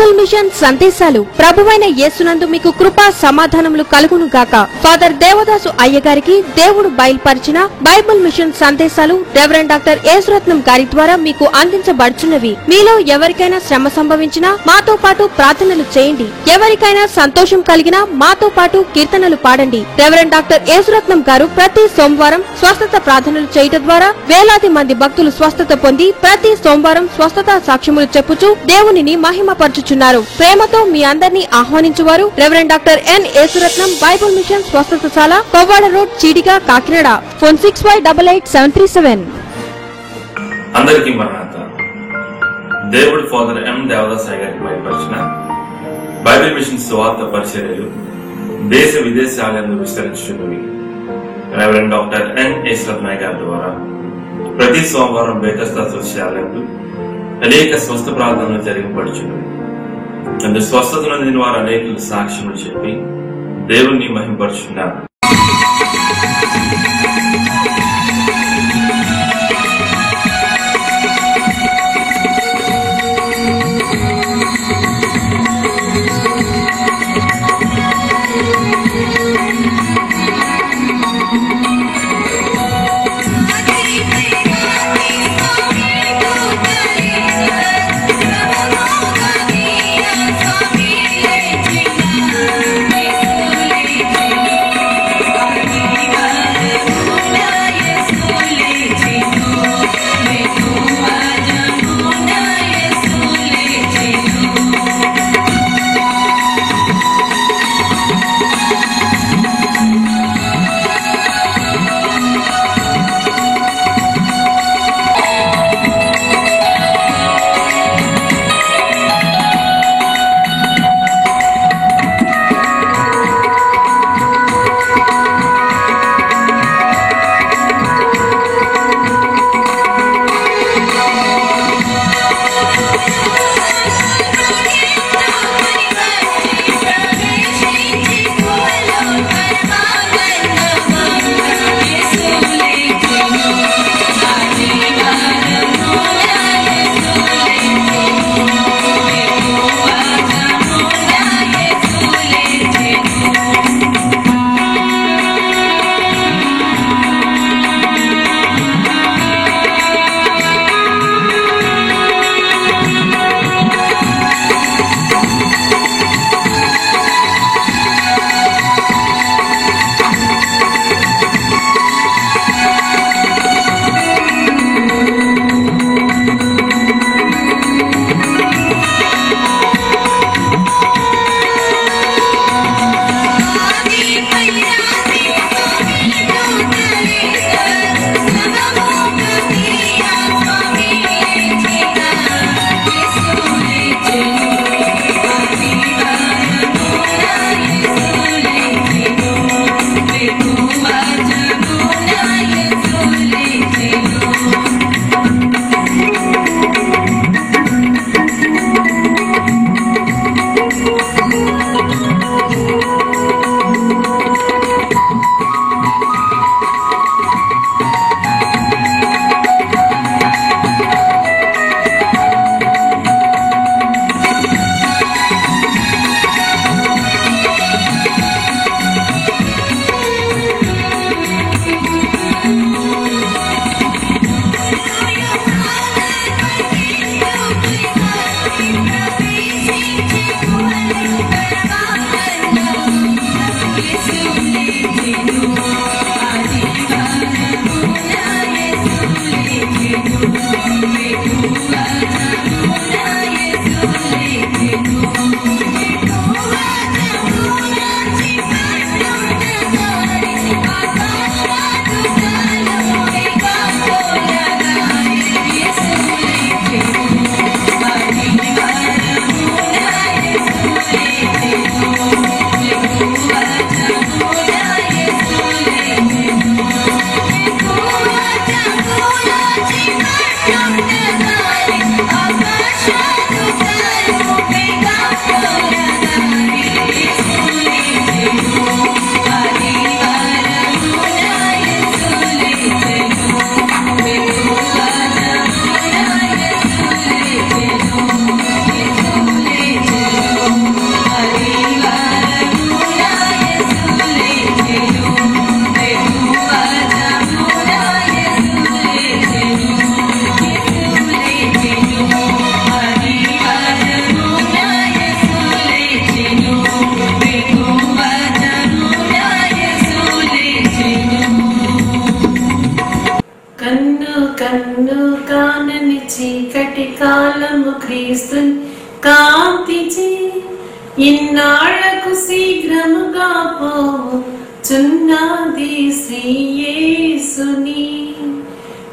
Bible machine సందేశాలు ప్రభువైన యేసునందు మీకు కృపా సమాధానములు కలుగును గాక. ఫాదర్ దేవదాసు అయ్యగారికి దేవుడు బయలుపరిచిన బైబిల్ మిషన్ సందేశాలు రెవరెండ్ డాక్టర్ యేసురత్నం గారి ద్వారా మీకు అందించబడుచున్నవి. మీలో ఎవరికైనా శ్రమ సంభవించినా మాతో పాటు ప్రార్థనలు చేయండి. ఎవరికైనా సంతోషం కలిగినా మాతో పాటు కీర్తనలు పాడండి. రెవరెండ్ డాక్టర్ యేసురత్నం గారు ప్రతి సోమవారం స్వస్థత ప్రార్థనలు చేయడం ద్వారా వేలాది మంది భక్తులు స్వస్థత పొంది ప్రతి సోమవారం స్వస్థత సాక్ష్యములు చెప్పుచూ దేవునిని మహిమపరచుచున్నారు. ప్రేమతో మీ అందరినీ ఆహ్వానించువారు reverend doctor N Yesuratnam, Bible mission స్వస్థతశాల, కొవ్వాడ రోడ్, చీడిగా, కాకినాడ. ఫోన్ 65888737. అందరికీ మరణాత. దేవుడు ఫాదర్ ఎం దేవదాస్ గారికి బయలుపరిచిన బైబిల్ మిషన్ సువార్త పరిచర్యలు దేశ విదేశాలను విస్తరించున్నవి. రెవరెండ్ డాక్టర్ ఎన్ యేసురత్నం గారి ద్వారా ప్రతి సోమవారం బేతస్తా సోషాలయంలో అనేక స్వస్థ ప్రార్థనలు జరిగబడుచున్నవి. అందు స్వస్థత నొందిన వారు అనేక సాక్ష్యములు చెప్పి దేవుణ్ణి మహిమపరుచున్నారు. క్రీస్తు కాంతిచే ఇన్నాళ్లకు శీఘ్రముగా పోచున్నది శ్రీ యేసుని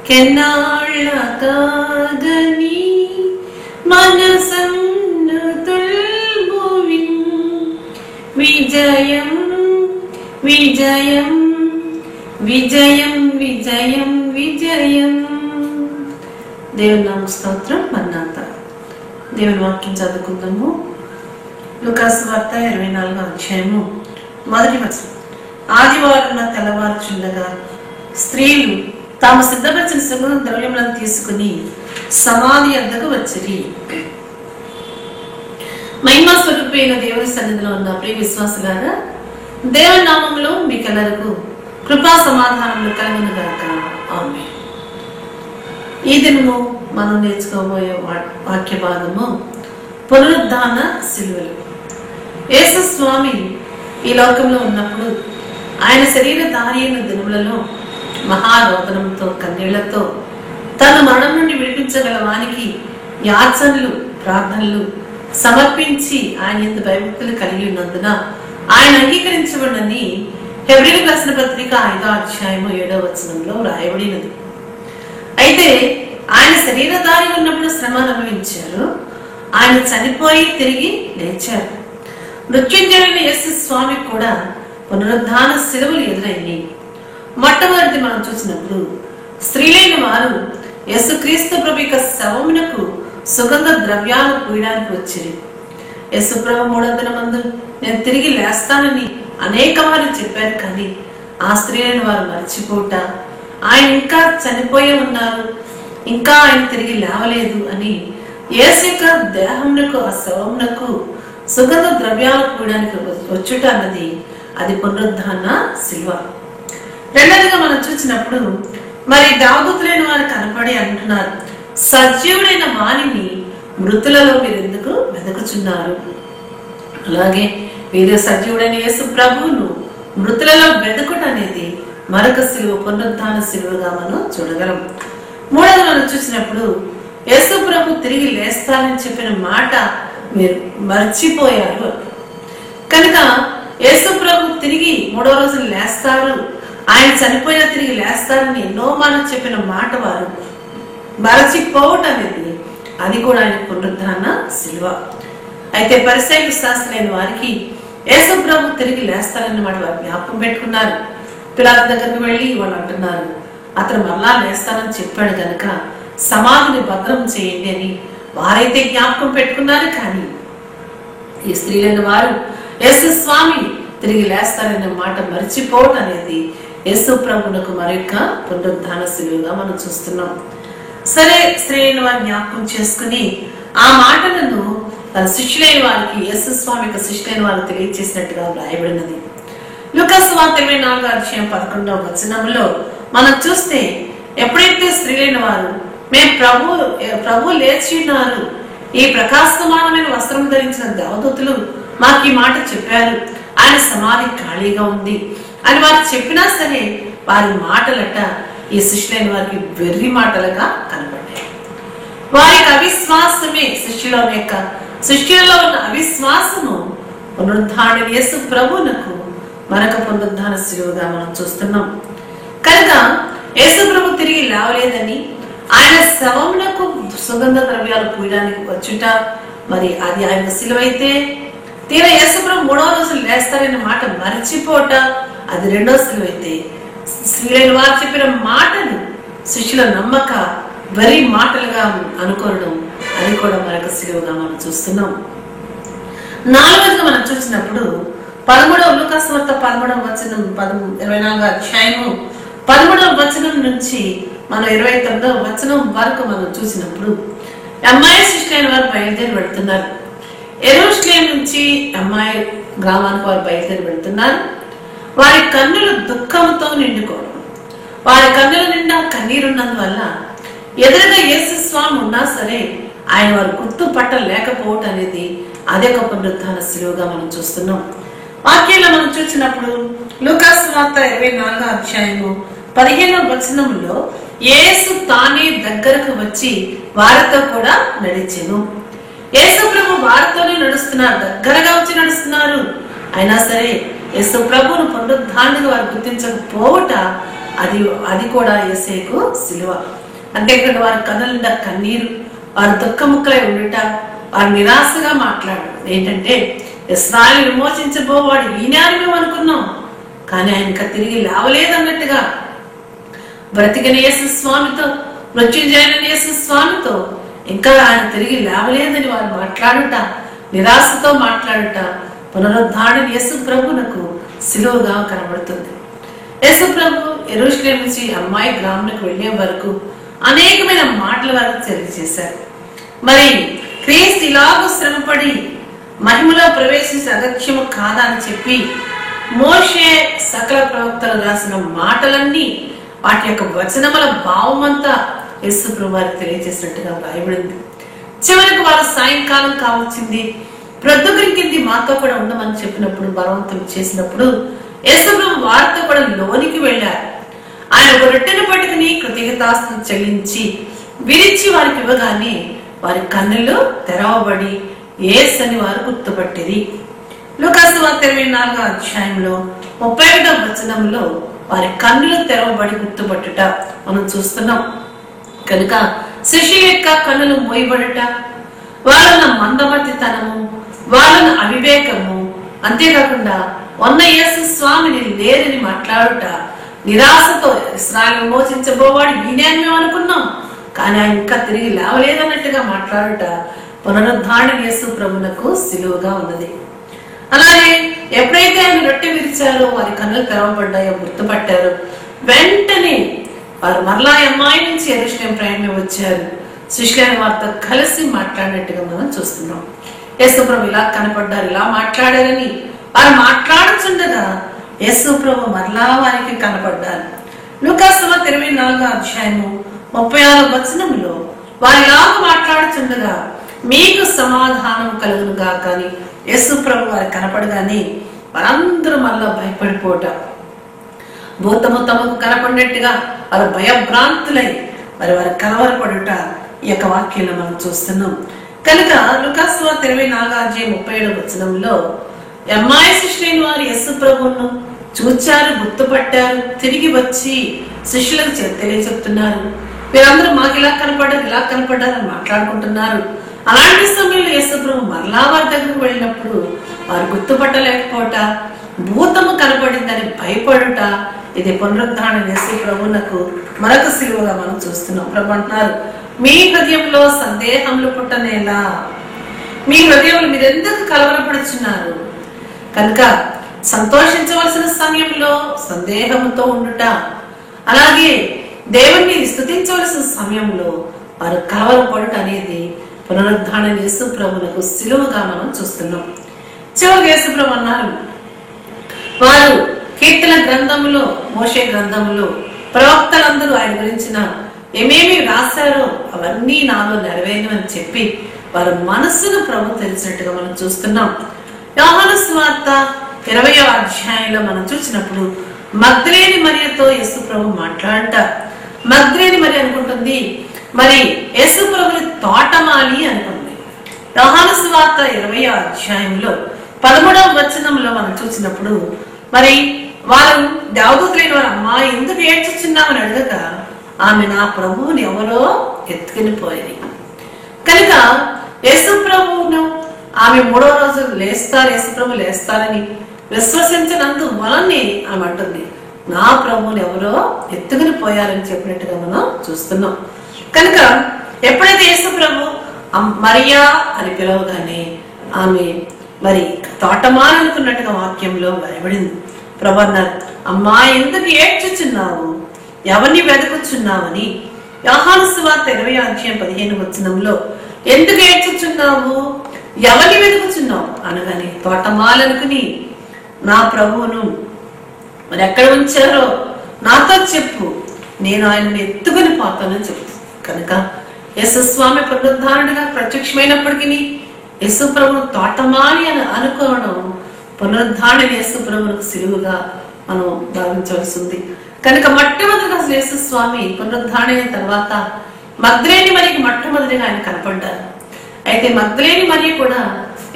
కెన్నాళ్ళ కాగని మనసన్ను తుల్బువిన్ విజయం విజయం విజయం విజయం విజయం. దేవుని నామ స్తోత్రం. మన్నాత దేవుని వాక్యం చదువుకుందాము. లూకాసు వార్త 24వ అధ్యాయము 1వ వచనం. ఆదివారం తెల్లవారుచుండగా స్త్రీలు తాము సిద్ధపరిచిన సుగంధ ద్రవ్యములను తీసుకుని సమాధి వద్దకు వచ్చిరి. మహిమా స్వరూపైన దేవుని సన్నిధిలో ఉన్న ప్రియ విశ్వాసులారా, దేవుని నామములో మీకెల్లరకు కృపా సమాధానములు కలుగును గాక. ఆమేన్. ఈ దినము మనం నేర్చుకోబోయే వాక్య భాగము పునరుద్ధాన సిలువలు. యేసు స్వామి ఈ లోకంలో ఉన్నప్పుడు ఆయన శరీరధారి అయిన దినములలో మహారోదనంతో కన్నీళ్లతో తన మరణం నుండి విడిపించగల వానికి యాచనలు ప్రార్థనలు సమర్పించి ఆయన యందు భయభక్తులు కలిగి ఉన్నందున ఆయన అంగీకరించబడని హెబ్రీయులకు రాసిన పత్రిక 5వ అధ్యాయము 7వ వచనంలో రాయబడినది. అయితే ఆయన శరీరధారి ఉన్నప్పుడు శ్రమ అనుభవించారు. ఆయన చనిపోయి తిరిగి లేచారు. మృత్యుంజయుడైన యేసు స్వామి కూడా పునరుద్ధాన సిలువలు ఎదురైంది. మొట్టమొదటి మనం చూసినప్పుడు స్త్రీలైన వారు యేసుక్రీస్తు ప్రభు యొక్క శవమునకు సుగంధ ద్రవ్యాలు పూయడానికి వచ్చింది. యేసు ప్రభు 3వ దినమందు నేను తిరిగి లేస్తానని అనేక వారు చెప్పారు. కానీ ఆ స్త్రీలైన వారు మర్చిపోట, ఆయన ఇంకా చనిపోయే ఉన్నారు, ఇంకా ఆయన తిరిగి లేవలేదు అని యేసు యొక్క దేహమునకు ఆ శవమునకు సుగంధ ద్రవ్యాలు పూయడానికి వచ్చుట అన్నది అది పునరుద్ధాన సిలువ. రెండవదిగా మనం చూసినప్పుడు మరి దేవదూతలైన వారు కనపడి అంటున్నారు, సజీవుడైన వాణిని మృతులలో మీరు ఎందుకు వెతుకుచున్నారు? అలాగే వీరు సజీవుడైన యేసు ప్రభువును మృతులలో వెతుకుట అనేది మరొక సిలువ, పునరుద్ధాన సిలువగా మనం చూడగలం. మూడవది మనం చూసినప్పుడు యేసు ప్రభు తిరిగి లేస్తారని చెప్పిన మాట మీరు మర్చిపోయారు కనుక యేసు ప్రభు తిరిగి 3వ రోజున లేస్తారు, ఆయన చనిపోయినా తిరిగి లేస్తారని ఎన్నో మాట చెప్పిన మాట వారు మరచిపోవటం అనేది అది కూడా ఆయన పునరుద్ధాన సిలువ. అయితే పరిసయ్యుల శాస్త్రులైన వారికి యేసు ప్రభు తిరిగి లేస్తారని మాట వారు జ్ఞాపకం పెట్టుకున్నారు. పిలాతు దగ్గరికి వెళ్ళి వాళ్ళు అంటున్నారు, అతను మరలా లేస్తానని చెప్పాడు కనుక సమాధిని భద్రం చేయండి అని వారైతే జ్ఞాపకం పెట్టుకున్నారు. కానీ ఈ స్త్రీలైన వారు యేసు స్వామి తిరిగి లేస్తారనే మాట మర్చిపోవటం అనేది యేసు ప్రభువునకు మరొక పునరుద్ధాన సిలువగా మనం చూస్తున్నాం. సరే, స్త్రీలైన వారు జ్ఞాపకం చేసుకుని ఆ మాటలను తన శిష్యులైన వారికి యేసు స్వామి యొక్క శిష్యులైన వారు తెలియజేసినట్టుగా రాయబడినది. లూకాసు వార్త 24వ అధ్యాయం 11వ వచనంలో మనం చూస్తే, ఎప్పుడైతే స్త్రీలైన వారు మేము ప్రభు లేచి ఉన్నారు, ఈ ప్రకాశమానమైన వస్త్రం ధరించిన దేవదూతలు మాకు ఈ మాట చెప్పారు, ఆయన సమాధి ఖాళీగా ఉంది అని వారు చెప్పినా సరే వారి మాటలట ఈ శిష్యులైన వారికి వెర్రి మాటలుగా కనబడ్డాయి. వారికి అవిశ్వాసమే శిష్యులలో ఉన్న అవిశ్వాసము పునరుద్ధాన యేసు ప్రభువునకు మరొక పునరుద్ధాన సిలువగా మనం చూస్తున్నాం. కనుక యేసు ప్రభు తిరిగి లేవలేదని ఆయన శవమునకు సుగంధ ద్రవ్యాలు పూయడానికి వచ్చుట మరి అది ఆయన సిలువైతే, తీరా యేసు ప్రభు 3వ రోజు లేస్తారనే మాట మర్చిపోట అది 2వ సిలువైతే, స్త్రీలైన వారు చెప్పిన మాటను శిష్యుల నమ్మక వెరీ మాటలుగా అనుకోవడం అది కూడా మరొక సిలువగా మనం చూస్తున్నాం. 4వదిగా మనం చూసినప్పుడు 13వ లూకాసు వార్త 13వ వచనం 24వ అధ్యాయము 13వ వచనం నుంచి మనం 29వ వచనం వరకు మనం చూసినప్పుడు అమ్మాయి శిష్యులైన వారు బయలుదేరి వెళ్తున్నారు. యెరూషలేము నుంచి అమ్మాయి గ్రామానికి వారు బయలుదేరి వెళ్తున్నారు. వారి కన్నులు దుఃఖంతో నిండుకోవడం, వారి కన్నుల నిండా కన్నీరున్నందువల్ల ఎదురుగా యేసు స్వామి ఉన్నా సరే ఆయన వారు గుర్తుపట్టలేకపోవటం అనేది అదే ఒక పునరుద్ధాన సిలువగా మనం చూస్తున్నాం. వాక్యంలో మనం చూసినప్పుడు లూకాసు వార్త 24వ అధ్యాయము 15వ వచనంలో యేసు తానే దగ్గరకు వచ్చి వారితో కూడా నడిచెను. యేసు ప్రభు వారితోనే నడుస్తున్నారు, దగ్గరగా వచ్చి నడుస్తున్నారు. అయినా సరే యేసు ప్రభువును పునరుద్ధారణగా వారు గుర్తించకపోవట అది కూడా యేసేకు సిలువ. అంతేకాదు వారి కన్నుల కన్నీరు, వారు దుఃఖముక్కలై ఉండుట, వారు నిరాశగా మాట్లాడు ఏంటంటే ఇశ్రాయేలు విమోచించబోవాడు ఈయన మేము అనుకున్నాం, కానీ ఆయన ఇంకా తిరిగి లేవలేదన్నట్టుగా బ్రతికిన యేసు స్వామితో, మృత్యుంజయుడైన యేసు స్వామితో ఇంకా ఆయన తిరిగి లేవలేదని వారు మాట్లాడుట, నిరాశతో మాట్లాడుట పునరుద్ధారణ యేసు ప్రభునకు సిలువగా కనబడుతుంది. యేసు ప్రభు యెరూషలేము నుంచి అమ్మాయి గ్రామానికి వెళ్లే వరకు అనేకమైన మాటల వారికి తెలియజేశారు. మరి క్రీస్తు ఇలాగూ శ్రమపడి మహిమలో ప్రవేశించే అగత్యము కాదా అని చెప్పి మోషే సకల ప్రవక్తలు రాసిన మాటలన్నీ వాటి యొక్క వచనముల భావమంతా యేసు ప్రభు వారికి తెలియజేసినట్టుగా రాయబడింది. చివరికి వారు సాయంకాలం కావచ్చింది, ప్రొద్దుగురికింది మాతో కూడా ఉండమని చెప్పినప్పుడు, బలవంతం చేసినప్పుడు యేసు ప్రభు వారితో కూడా లోనికి వెళ్ళారు. ఆయన ఒక రొట్టెను పట్టుకుని కృతజ్ఞతాస్తుతులు చెల్లించి విరిచి వారికి ఇవ్వగానే వారి కన్నులు తెరవబడి యేసని వారు గుర్తుపట్టిరి. లూకాసు వార్త 24వ అధ్యాయంలో 31వ వచనంలో వారి కన్నులు తెరవబడి గుర్తుపట్టుట మనం చూస్తున్నాం. కనుక శిష్యుల యొక్క కన్నులు మోయబడుట, వాళ్ళన్న మందమతితనము, వాళ్ళన్న అవివేకము, అంతేకాకుండా ఉన్న యేసు స్వామిని లేరని మాట్లాడుట, నిరాశతో ఇశ్రాయేలు విమోచించబోవాడు ఈయనే మేము అనుకున్నాం, కానీ ఆయన ఇంకా తిరిగి లేవలేదన్నట్టుగా మాట్లాడుట పునరుద్ధారణ యేసు ప్రభునకు సిలువగా ఉన్నది. అలాగే ఎప్పుడైతే ఆయన రొట్టె విరిచారో వారి కన్నులు తెరవబడ్డాయో గుర్తుపట్టారు. వెంటనే వారు మరలా అమ్మాయి నుంచి యెరూషలేము ప్రయాణం వచ్చారు. శిష్యులైన వారితో కలిసి మాట్లాడినట్టుగా మనం చూస్తున్నాం. యేసు ప్రభు ఇలా కనపడ్డారు, ఇలా మాట్లాడారని వారు మాట్లాడుచుండగా యేసు ప్రభు మరలా వారికి కనపడ్డారు. లూకాసు వార్త 24వ అధ్యాయము 36వ వచనంలో వారు ఇలాగ మాట్లాడుచుండగా మీకు సమాధానం కలుగును గాక అని యేసు ప్రభు వారికి కనపడగానే వారందరూ మళ్ళా భయపడిపోట, భూతము తమకు కనపడినట్టుగా వారు భయభ్రాంతులై వారి కలవరపడుట ఈ యొక్క వాక్యంలో మనం చూస్తున్నాం. కనుక లూకాసు వార్త 24వ అధ్యాయం 37వ వచనంలో అమ్మాయి శిష్యులైన వారు యేసు ప్రభువును చూచారు, గుర్తుపట్టారు, తిరిగి వచ్చి శిష్యులకు తెలియచెప్తున్నారు. వీరందరూ మాకు ఇలా కనపడ్డారు అని మాట్లాడుకుంటున్నారు. అలాంటి సమయంలో యేసు ప్రభు మరలా వారి దగ్గరకు వెళ్ళినప్పుడు వారు గుర్తుపట్టలేకపోవట, భూతము కనపడిందని భయపడుట, ఇది పునరుద్ధారణ యేసు ప్రభువునకు మరొక సిలువగా మనం చూస్తున్నాం. ప్రభు అంటున్నారు, మీ హృదయంలో సందేహములు పుట్టనేలా, మీ హృదయంలో మీరెందుకు కలవరపడుచున్నారు? కనుక సంతోషించవలసిన సమయంలో సందేహంతో ఉండుట, అలాగే దేవుణ్ణి స్తుతించవలసిన సమయంలో వారు కలవరపడుట అనేది పునరుద్ధారణ యేసు ప్రభువునకు సిలువగా మనం చూస్తున్నాం. చివరికి యేసు ప్రభు అన్నారు, వారు కీర్తన గ్రంథములో, మోషే గ్రంథములో ప్రవక్తలందరూ ఆయన గురించిన ఏమేమి రాశారో అవన్నీ నాలో నెరవేరినని చెప్పి వారి మనస్సును ప్రభు తెలిసినట్టుగా మనం చూస్తున్నాం. యోహాను సువార్త 20వ అధ్యాయంలో మనం చూసినప్పుడు మగ్దలేని మరియతో యేసు ప్రభు మాట్లాడట. మగ్దలేని మరి అనుకుంటుంది, మరి యేసు ప్రభుని తోటమాలి అనుకుంది. యోహాను సువార్త 20వ అధ్యాయంలో 13వ వచనంలో మనం చూసినప్పుడు మరి వారు దేవదూతలైన వారు అమ్మా ఎందుకు ఏడ్చుచున్నామని అడగక ఆమె నా ప్రభువుని ఎవరో ఎత్తుకుని పోయింది. కనుక యేసు ప్రభువును ఆమె 3వ రోజు యేసు ప్రభు లేస్తారని విశ్వసించినందు వలనే ఆమె అంటుంది, నా ప్రభువుని ఎవరో ఎత్తుకుని పోయారని చెప్పినట్టుగా మనం చూస్తున్నాం. కనుక ఎప్పుడైతే యేసు ప్రభు మరియా అని పిలవగానే ఆమె మరి తోటమాలనుకున్నట్టుగా వాక్యంలో రాయబడింది. ప్రభు అన్నారు, అమ్మా ఎందుకు ఏడ్చుచున్నావు, ఎవరిని వెతుకుచున్నావని. యోహాను సువార్త 20వ అధ్యాయం 15వ వచనంలో ఎందుకు ఏడ్చుచున్నావు, ఎవరిని వెతుకుచున్నావు అనగానే తోటమాలనుకుని నా ప్రభువును మరి ఎక్కడ ఉంచారో నాతో చెప్పు, నేను ఆయనను ఎత్తుకుని పోతానని చెప్తాను. కనుక యేసు స్వామి పునరుద్ధారణగా ప్రత్యక్షమైనప్పటికీ యేసు ప్రభువును తోటమాలి అని అనుకోవడం పునరుద్ధారణ యేసు ప్రభువునకు సిలువగా మనం భావించవలసి ఉంది. కనుక మొట్టమొదటిగా యేసు స్వామి పునరుద్ధారణ తర్వాత మగ్దలేని మరియకి మొట్టమొదటిగా ఆయన కనపడ్డారు. అయితే మగ్దలేని మరియ కూడా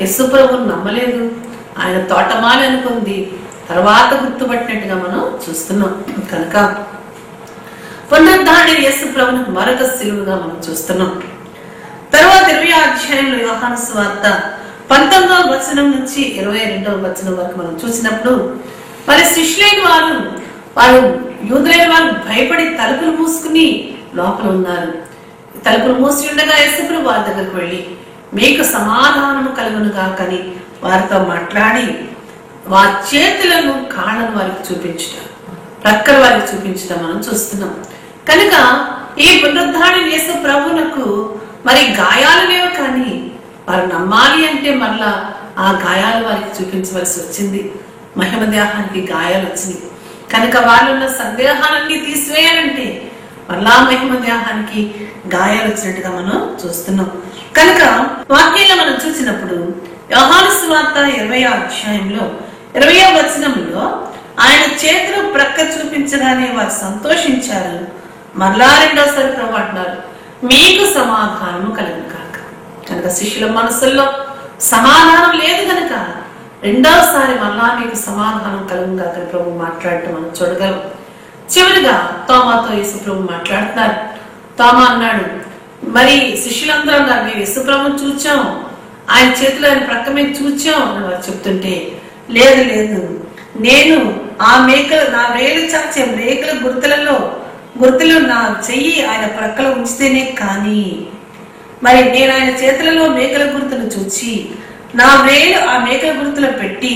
యేసు ప్రభువును నమ్మలేదు, ఆయన తోటమాలి అనుకుంది, తర్వాత గుర్తుపట్టినట్టుగా మనం చూస్తున్నాం. కనుక పునరుద్ధారణ యేసు ప్రభువును మరొక శిలువగా మనం చూస్తున్నాం. తర్వాత 20వ అధ్యాయంలో యోహాను సువార్త 19వ వచనం నుంచి 22వ వచనం వరకు మనం చూసినప్పుడు మరి శిష్యులైన వారు యూదులైన వారు భయపడి తలుపులు మూసుకుని లోపల ఉన్నారు. తలుపులు మూసి ఉండగా యేసుప్రభు వారి దగ్గరకు వెళ్ళి మీకు సమాధానము కలుగును గాకని వారితో మాట్లాడి వారి చేతులను కాళ్ళను వారికి చూపించడం, ప్రక్కల వారికి చూపించడం మనం చూస్తున్నాం. కనుక ఈ పునరుద్ధారణ యేసు ప్రభువునకు మరి గాయాలు లేవు, కానీ వారు నమ్మాలి అంటే మరలా ఆ గాయాలు వారికి చూపించవలసి వచ్చింది. మహిమ దేహానికి గాయాలు వచ్చినాయి కనుక వాళ్ళు ఉన్న సందేహాలన్నీ తీసివేయాలంటే మరలా మహిమ దేహానికి గాయాలు వచ్చినట్టుగా మనం చూస్తున్నాం. కనుక వాక్యంలో మనం చూసినప్పుడు యోహాను సువార్త 20వ అధ్యాయంలో 20వ వచనంలో ఆయన చేతులు ప్రక్క చూపించగానే వారు సంతోషించారు. మరలా రెండోసారి ప్రభు అంటున్నారు మీకు సమాధానము కలుగును కాక. కనుక శిష్యుల మనసుల్లో సమాధానం లేదు కనుక రెండవసారి మరలా మీకు సమాధానం కలుగును కాక ప్రభు మాట్లాడటం మనం చూడగలం. చివరిగా తోమాతో యేసు ప్రభు మాట్లాడుతున్నారు. తోమా అన్నాడు, మరి శిష్యులందరూ అన్నారు మేము యేసు ప్రభుని చూచాం, ఆయన చేతిలో ఆయన ప్రక్క మీద చూచాం అని వారు చెప్తుంటే, లేదు లేదు నేను ఆ నా వేలు చాచే మేకల గుర్తులు నా చెయ్యి ఆయన ప్రక్కలో ఉంచితేనే కానీ, మరి నేను ఆయన చేతులలో మేకల గుర్తును చూచి నా వేలు ఆ మేకల గుర్తులో పెట్టి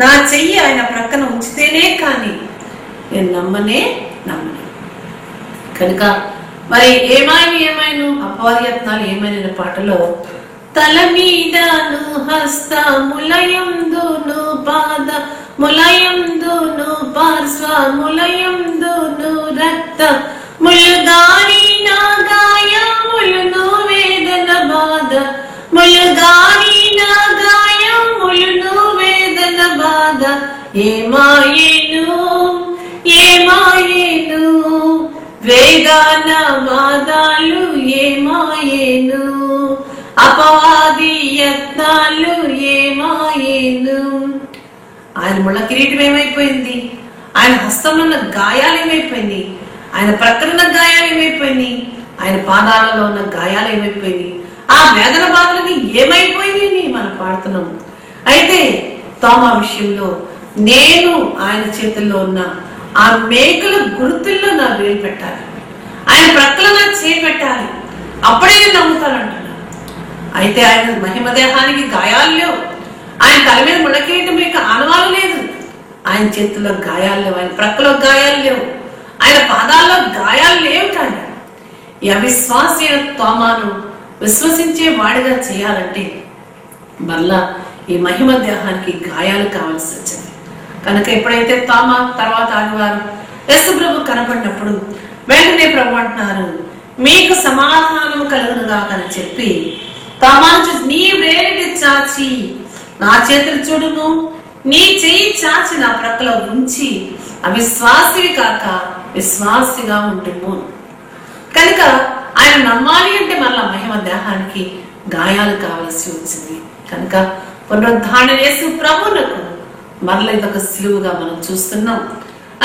నా చెయ్యి ఆయన ప్రక్కన ఉంచితేనే కానీ నేను నమ్మనే. కనుక మరి ఏమైనా అపవార్యత్నాలు ఏమైనా పాటలో తల మీదను హస్తములయందును పాదములయందును పార్శ్వములయందును రక్తములుగాని నా గాయములను వేదన బాధ ములుగాని నా గాయములను వేదన బాధ ఏమాయేను వేగాన బాధలు ఏమాయేను అపవాది యత్నాలు ఏమాయేను. ఆయన ముళ్ళ కిరీటం ఏమైపోయింది, ఆయన హస్తంలో ఉన్న గాయాలు ఏమైపోయింది, ఆయన ప్రక్కన ఉన్న గాయాలు ఏమైపోయింది, ఆయన పాదాలలో ఉన్న గాయాలు ఏమైపోయింది, ఆ వేదన బాధలని ఏమైపోయింది మనం పాడుతున్నాం. అయితే తోమా విషయంలో నేను ఆయన చేతుల్లో ఉన్న ఆ మేకల గుర్తుల్లో నా వేలు పెట్టాలి, ఆయన ప్రక్కల నా చేయి పెట్టాలి, అప్పుడే నేను నమ్ముతానంటున్నాను. అయితే ఆయన మహిమ దేహానికి గాయాలు లేవు, ఆయన తల మీద ముళ్ళకిరీటం యొక్క ఆనవాలు లేదు, ఆయన చేతుల్లో గాయాలు లేవు, ఆయన ప్రక్కలో గాయాలు లేవు, ఆయన పాదాల్లో గాయాలు లేవు. కానీ ఈ అవిశ్వాస తోమాను విశ్వసించే వాడిగా చేయాలంటే మళ్ళా ఈ మహిమ దేహానికి గాయాలు కావాల్సి వచ్చింది. కనుక ఎప్పుడైతే తోమా తర్వాత ఆదివారం యేసు ప్రభు కనపడినప్పుడు వెంటనే ప్రభు అంటున్నారు మీకు సమాధానం కలుగునుగా అని చెప్పి తోమాను చూసి నీ వేలిని చాచి నా చేతులు చూడును, నీ చెయ్యి చాచి నా ప్రక్కలో ఉంచి అవిశ్వాసివి కాక విశ్వాసిగా ఉంటుము. కనుక ఆయన నమ్మాలి అంటే మళ్ళా మహిమ దేహానికి గాయాలు కావాల్సి వచ్చింది. కనుక పునరుద్ధారణ యేసు ప్రభువునకు మరల ఇదొక సిలువుగా మనం చూస్తున్నాం.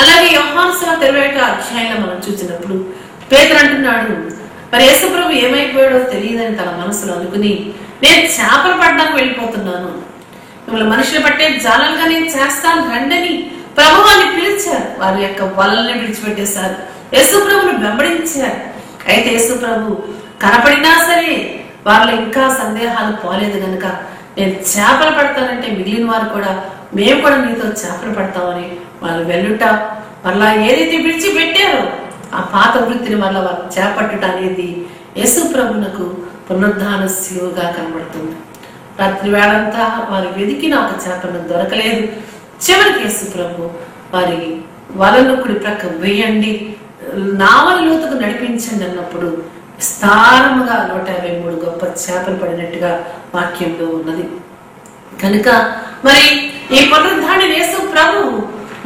అలాగే యోహాను సువార్త 21వ అధ్యాయంలో మనం చూసినప్పుడు పేతురు అంటున్నాడు మరి యేసు ప్రభు ఏమైపోయాడో తెలియదని తన మనసులో అనుకుని నేను చేపలు పడ్డానికి వెళ్ళిపోతున్నాను, మిమ్మల్ని మనుషులు పట్టే జాలంగా నేను చేస్తాను రండని ప్రభువాన్ని పిలిచారు. వారి యొక్క వలల్ని విడిచిపెట్టేశారు, యేసు ప్రభుని వెంబడించారు. అయితే యేసు ప్రభు కనపడినా సరే వాళ్ళు ఇంకా సందేహాలు పోలేదు కనుక నేను చేపలు పడతానంటే మిగిలిన వారు కూడా మేము కూడా నీతో చేపలు పడతామని వాళ్ళు వెళ్ళుట మళ్ళా ఏదైతే విడిచిపెట్టారో ఆ పాత వృత్తిని మళ్ళా వారు చేపట్టుట అనేది యేసు ప్రభునకు పునరుద్ధాన శిలువగా కనబడుతుంది. రాత్రి వేళంతా వారు వెతికిన ఒక చేపను దొరకలేదు. చివరికి యేసు ప్రభు వారి వలను కుడి ప్రక్క వేయండి, నావల లోతుకు నడిపించండి అన్నప్పుడు విస్తారముగా 153 గొప్ప చేపలు పడినట్టుగా వాక్యంలో ఉన్నది. కనుక మరి ఈ పునరుద్ధారణ యేసు ప్రభు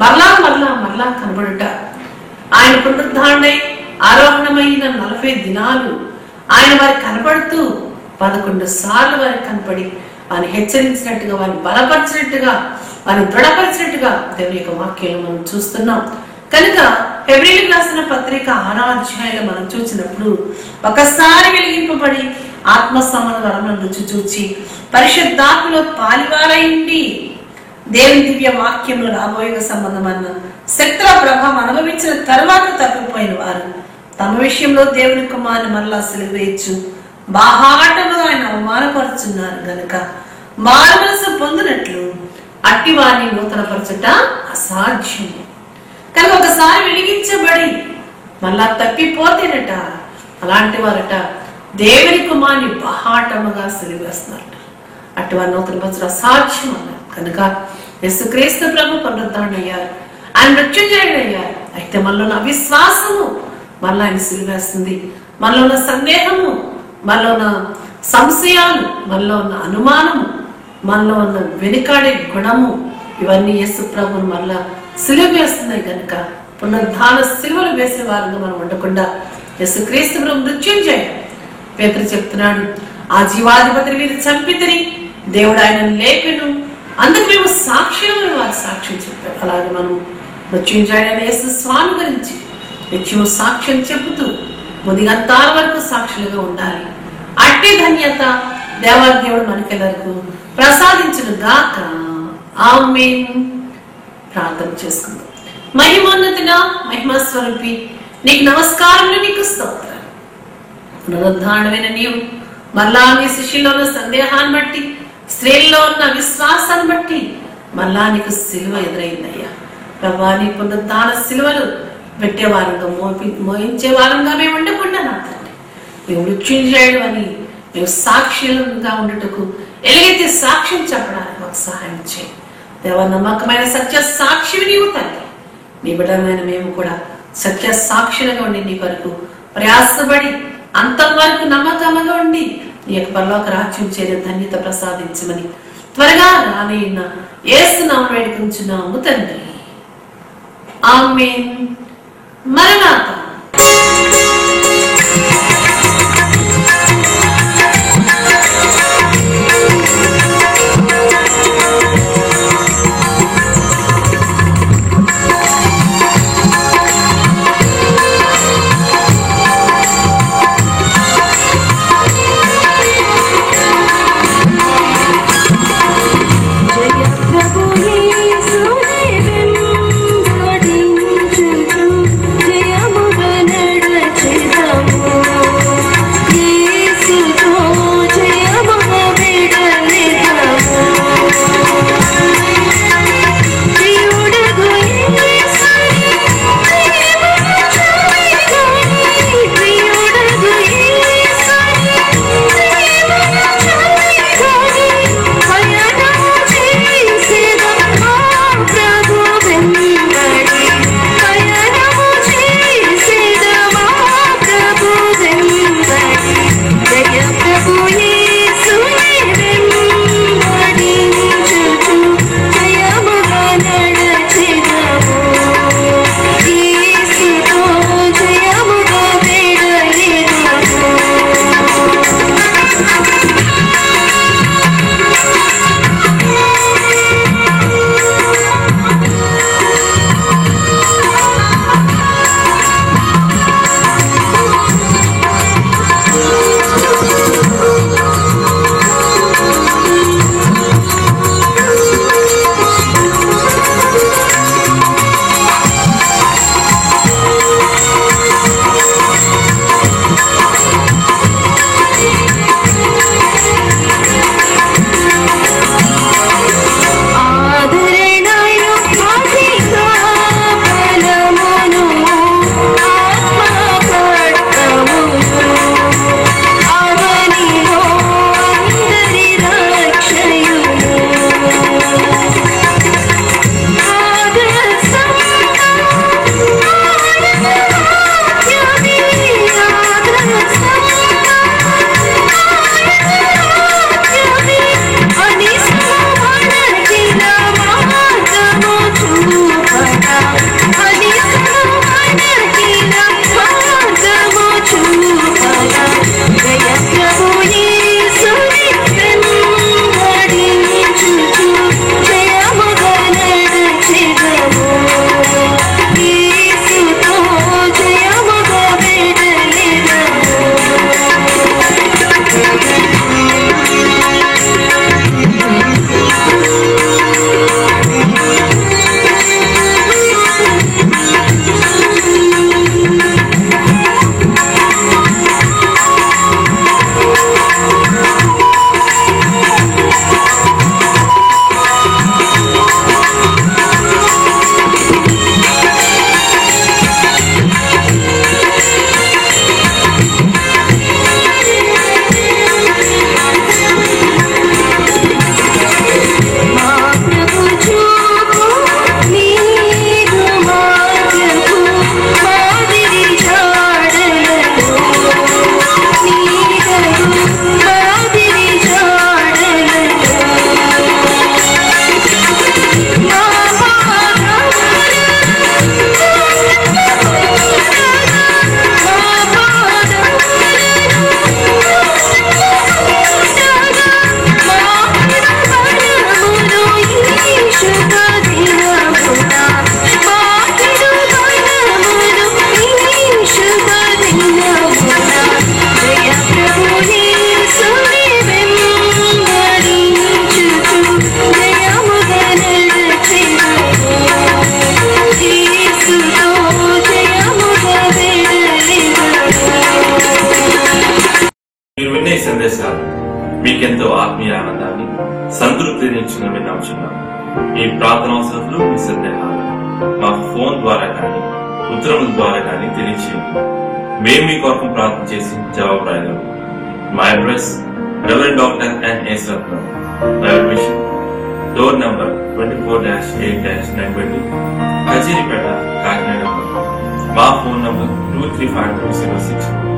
మరలా కనబడుట ఆయన పునరుద్ధారణై ఆరోహణమైన 40 దినాలు ఆయన వారికి కనపడుతూ 11 సార్లు వారికి కనపడి వారిని హెచ్చరించినట్టుగా, వారిని బలపరిచినట్టుగా, వారిని దృఢపరిచినట్టుగా దేవుని యొక్క వాక్యాలు మనం చూస్తున్నాం. కనుక హెబ్రీయులకు రాసిన పత్రిక 6వ అధ్యాయంలో మనం చూసినప్పుడు ఒకసారి వెలిగింపబడి ఆత్మ సంబంధ వరములను రుచి చూచి పరిశుద్ధాత్మలో పాలివారైండి దేవుని దివ్య వాక్యంలో రాబోయే సంబంధం అన్న శక్తుల ప్రభావం అనుభవించిన తర్వాత తప్పిపోయిన వారు తమ విషయంలో దేవుని కుమారుని మరలా సిలువేయచ్చు బాహాటముగా ఆయన అవమానపరుచున్నారు గనుక మారు మనసు పొందినట్లు అట్టి వారిని నూతనపరచుట అసాధ్యం. కనుక ఒకసారి వెలిగించబడి మళ్ళా తప్పిపోతేనట అలాంటి వారట దేవుని కుమారుని బహాటముగా సిలువేస్తున్నారట. అట్టి వారిని నూతనపరచుట అసాధ్యం అన్నారు. కనుక యేసుక్రీస్తు ప్రభు పునరుద్ధరణయ్యారు, ఆయన మృత్యుంజయుడయ్యారు. అయితే మనలో ఉన్న అవిశ్వాసము మళ్ళీ ఆయన సిలువేస్తుంది, మనలో ఉన్న సందేహము, మనలో ఉన్న సంశయాలు, మనలో ఉన్న అనుమానము, మనలో ఉన్న వెనుకాడే గుణము, ఇవన్నీ యేసు ప్రభుని మళ్ళా సిలువ వేస్తున్నాయి. కనుక పునరుద్ధాన సిలువలు వేసే వారంగా మనం ఉండకుండా యేసుక్రీస్తు ప్రభు మృత్యుంజయ పేతురు చెప్తున్నాడు, ఆ జీవాధిపతిని మీరు చంపితిరి, దేవుడు ఆయన లేపెను, అందుకు మేము సాక్ష్యం వారి సాక్ష్యం చెప్పారు. అలాగే మనం మృత్యుంజయుడైన యేసు స్వామి గురించి నిత్యం సాక్ష్యం చెబుతూ ముదిగంతాల వరకు సాక్షులుగా ఉండాలి. అట్టి ధన్యత దేవాదేవుడు మనకెల్లరకు ప్రసాదించును గాక. ఆమేన్. ప్రార్థన చేసుకుందాం. మహిమోన్నతుడ, మహిమా స్వరూపి, నీకు నమస్కారములు, నీకు స్తోత్రాలు. పునరుద్ధారణమైన నీవు మళ్ళా నీ శిష్యుల్లో ఉన్న సందేహాన్ని బట్టి, స్త్రీల్లో ఉన్న విశ్వాసాన్ని బట్టి మళ్ళా నీకు సిలువ ఎదురైందయ్యా. ప్రభా, నీ పునరుద్ధాన సిలువలు పెట్టే వారంగా మోయించే వారంగా మేము ఉండకుండా నా తండ్రి మేము మృత్యుంజయుడు అని మేము సాక్షులుగా ఉండటకు ఎలాగైతే సాక్ష్యం చెప్పడానికి మాకు సహాయం చేయి దేవా. నమ్మకమైన సత్య సాక్షివి నీవు తండ్రి. నీ బిడ్డమైన మేము కూడా సత్య సాక్షులుగా ఉండి నీ వరకు ప్రయాసపడి అంతం వరకు నమ్మకంగా ఉండి నీ యొక్క పరలోక రాజ్యం చేరే ధన్యత ప్రసాదించమని త్వరగా రానయ్యున్న యేసు నామమున వేడుకొంచున్నాము తండ్రి. ఆమేన్. మరణాత. జయ సందేశాలు మీకెంతో ఆత్మీయ ఆనందాన్ని, సంతృప్తిని ఇచ్చిన నమ్ముచున్నాం. ఈ ప్రార్థన అవసరాలు, మీ సందేహాలు మా ఫోన్ ద్వారా కానీ ఉత్తరముల ద్వారా కానీ తెలియచేయండి. మేము మీ కొరకు ప్రార్థన చేసి జవాబు రాయగలము. మా address reverend doctor N Yesuratnam, Bible mission, door number 24-8-920, Kacheripeta, Kakinada. మా ఫోన్ నంబర్ 235206